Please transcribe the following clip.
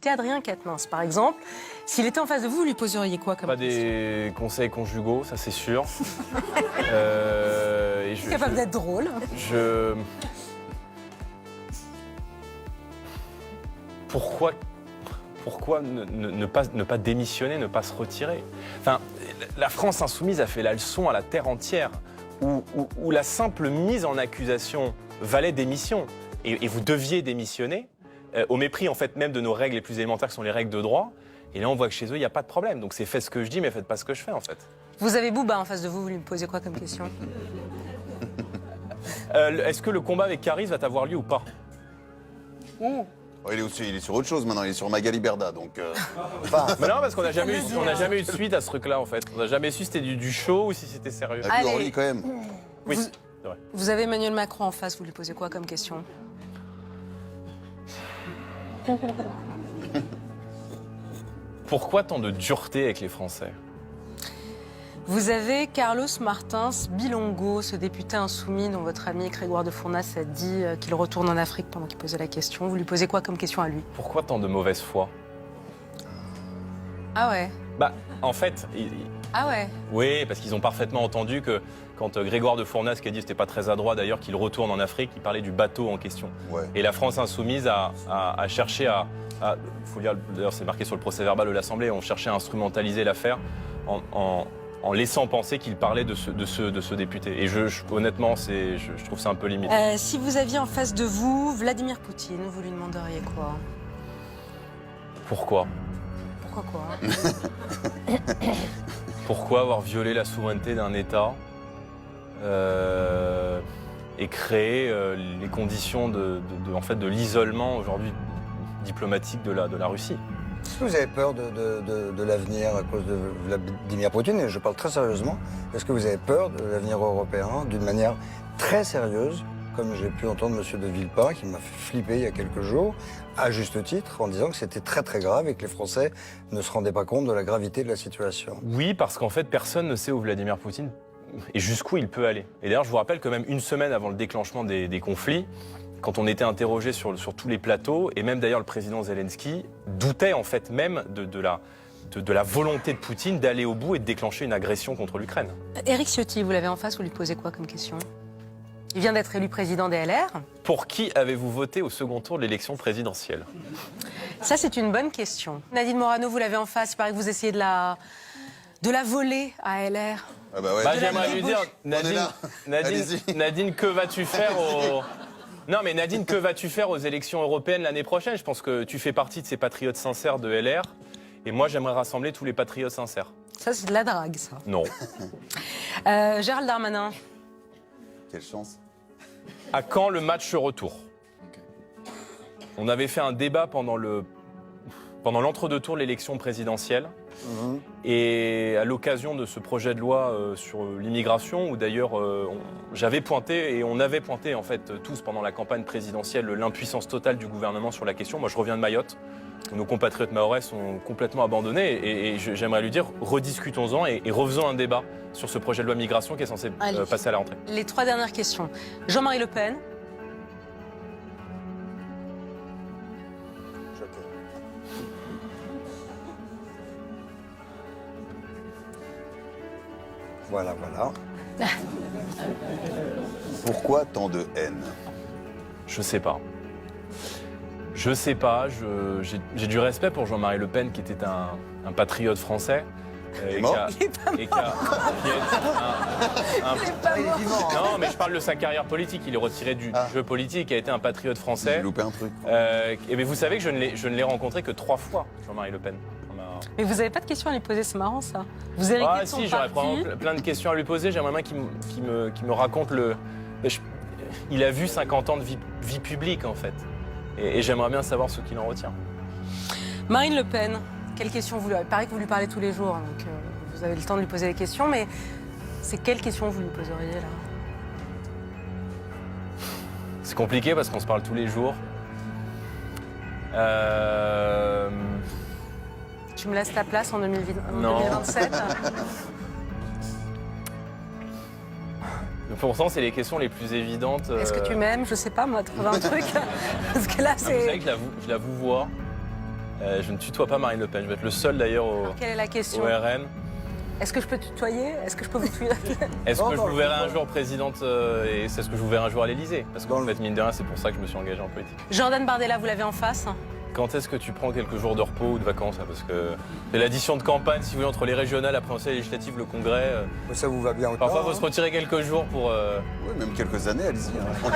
C'était Adrien Quatennens, par exemple. S'il était en face de vous, vous lui poseriez quoi comme Pas question? des conseils conjugaux, ça c'est sûr. Capable d'être drôle. Pourquoi ne pas démissionner, ne pas se retirer? Enfin, la France insoumise a fait la leçon à la terre entière, où la simple mise en accusation valait démission. Et vous deviez démissionner, au mépris en fait même de nos règles les plus élémentaires, qui sont les règles de droit. Et là, on voit que chez eux, il n'y a pas de problème. Donc c'est faites ce que je dis, mais faites pas ce que je fais en fait. Vous avez Bouba en face de vous, vous lui posez quoi comme question? Est-ce que le combat avec Caris va avoir lieu ou pas? Oh, il est sur autre chose maintenant, il est sur Magali Berda, donc... Mais non, parce qu'on n'a jamais eu de suite à ce truc-là, en fait. On n'a jamais su si c'était du show ou si c'était sérieux. Avec Allez. Orly, quand même. Oui, Vous- c'est vrai. Vous avez Emmanuel Macron en face, vous lui posez quoi comme question? Pourquoi tant de dureté avec les Français? Vous avez Carlos Martins Bilongo, ce député insoumis dont votre ami Grégoire de Fournas a dit qu'il retourne en Afrique pendant qu'il posait la question. Vous lui posez quoi comme question à lui? Pourquoi tant de mauvaise foi? Ah ouais. Bah, en fait, Ah ouais. oui, parce qu'ils ont parfaitement entendu que quand Grégoire de Fournas, qui a dit que c'était pas très adroit d'ailleurs, qu'il retourne en Afrique, il parlait du bateau en question. Ouais. Et la France insoumise a cherché faut dire, d'ailleurs c'est marqué sur le procès verbal de l'Assemblée, on cherchait à instrumentaliser l'affaire en laissant penser qu'il parlait de ce député. Et honnêtement, je trouve ça un peu limite. Si vous aviez en face de vous Vladimir Poutine, vous lui demanderiez quoi? Pourquoi? Pourquoi quoi? Pourquoi avoir violé la souveraineté d'un État et créer les conditions en fait, de l'isolement aujourd'hui diplomatique de la Russie? Est-ce que vous avez peur de l'avenir à cause de Vladimir Poutine? Et je parle très sérieusement. Est-ce que vous avez peur de l'avenir européen d'une manière très sérieuse, comme j'ai pu entendre M. de Villepin, qui m'a fait flipper il y a quelques jours, à juste titre, en disant que c'était très très grave et que les Français ne se rendaient pas compte de la gravité de la situation? Oui, parce qu'en fait, personne ne sait où Vladimir Poutine et jusqu'où il peut aller. Et d'ailleurs, je vous rappelle que même une semaine avant le déclenchement des conflits, quand on était interrogé sur tous les plateaux, et même d'ailleurs le président Zelensky doutait en fait même de la volonté de Poutine d'aller au bout et de déclencher une agression contre l'Ukraine. Éric Ciotti, vous l'avez en face, vous lui posez quoi comme question? Il vient d'être élu président des LR. Pour qui avez-vous voté au second tour de l'élection présidentielle? Ça, c'est une bonne question. Nadine Morano, vous l'avez en face. Il paraît que vous essayez de la voler à LR. Ah bah ouais. J'aimerais lui dire, est là. Nadine, que vas-tu faire aux... Non, mais Nadine, que vas-tu faire aux élections européennes l'année prochaine? Je pense que tu fais partie de ces patriotes sincères de LR. Et moi, j'aimerais rassembler tous les patriotes sincères. Ça, c'est de la drague, ça. Non. Gérald Darmanin. Quelle chance. À quand le match retour? On avait fait un débat pendant l'entre-deux-tours de l'élection présidentielle. Et à l'occasion de ce projet de loi sur l'immigration, où d'ailleurs j'avais pointé, et on avait pointé en fait tous pendant la campagne présidentielle, l'impuissance totale du gouvernement sur la question. Moi je reviens de Mayotte, où nos compatriotes mahorais sont complètement abandonnés, et j'aimerais lui dire, rediscutons-en et refaisons un débat sur ce projet de loi migration qui est censé passer à la rentrée. Les 3 dernières questions. Jean-Marie Le Pen. Voilà, voilà. Pourquoi tant de haine? Je sais pas. Je sais pas. J'ai du respect pour Jean-Marie Le Pen, qui était un patriote français. Il est mort? Non, mais je parle de sa carrière politique. Il est retiré du jeu politique, il a été un patriote J'ai français. loupé un truc. Mais vous savez que je ne l'ai rencontré que 3 fois, Jean-Marie Le Pen. Mais vous n'avez pas de questions à lui poser, c'est marrant ça. Vous héritez de son Si, j'aurais parti. plein de questions à lui poser. J'aimerais bien qu'il me raconte il a vu 50 ans de vie publique, en fait. Et j'aimerais bien savoir ce qu'il en retient. Marine Le Pen, quelle question vous lui... Il paraît que vous lui parlez tous les jours, donc vous avez le temps de lui poser des questions, mais c'est quelle question vous lui poseriez là? C'est compliqué parce qu'on se parle tous les jours. Tu me laisses ta place en 2027? Pourtant, c'est les questions les plus évidentes. Est-ce que tu m'aimes? Je sais pas, moi, trouver un truc. Parce que là, Vous savez c'est... que je la vous vois. Je ne tutoie pas Marine Le Pen. Je vais être le seul d'ailleurs au Quelle est la question? RN. Est-ce que je peux tutoyer? Est-ce que je peux vous tutoyer? Est-ce Non, que je non, vous verrai je- un jour présidente et c'est ce que je vous verrai un jour à l'Élysée? Parce qu'en fait, mine de rien, c'est pour ça que je me suis engagé en politique. Jordan Bardella, vous l'avez en face? Quand est-ce que tu prends quelques jours de repos ou de vacances là? Parce que c'est l'addition de campagne, si vous voulez, entre les régionales, la présidentielle, les législatives, le congrès. Ça vous va bien autant. Parfois, il faut se retirer quelques jours pour. Oui, même quelques années, allez-y. Hein.